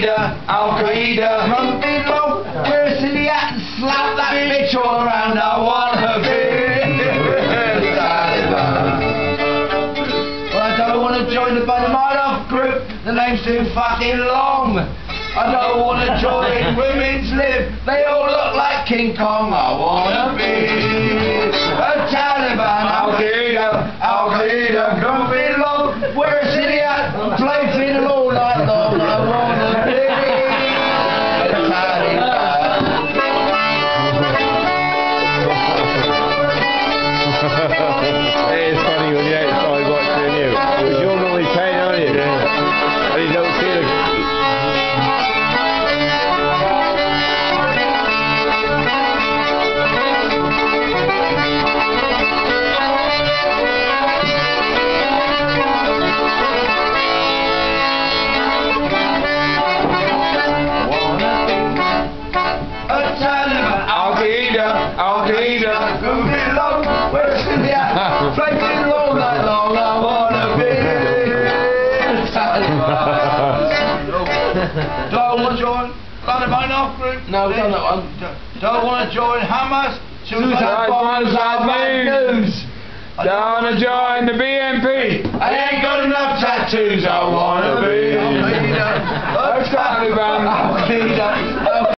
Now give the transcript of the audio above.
Al-Qaeda, from below, wear a silly hat and slap that bitch all around. I wanna be Taliban. Well, I don't wanna join the Badamanov group, the name's too fucking long. I don't wanna join Women's Lib, they all look like King Kong. I wanna be a Taliban. Al-Qaeda, from below, wear a silly hat, play fiddle all night long. I wanna be It is funny when you're outside watching you. Because you're normally paying, aren't you? Yeah. And you don't see the... Al-Qaeda, from below, where's the hat? Play fiddle all night long. I wanna be Taliban. Do I want to join Badamanov group? No, we've done that one. Do I want to join Hamas? Suicide bombers are bad news. Don't want to join the BNP. I ain't got enough tattoos. I wanna be Al-Qaeda. Al-Qaeda.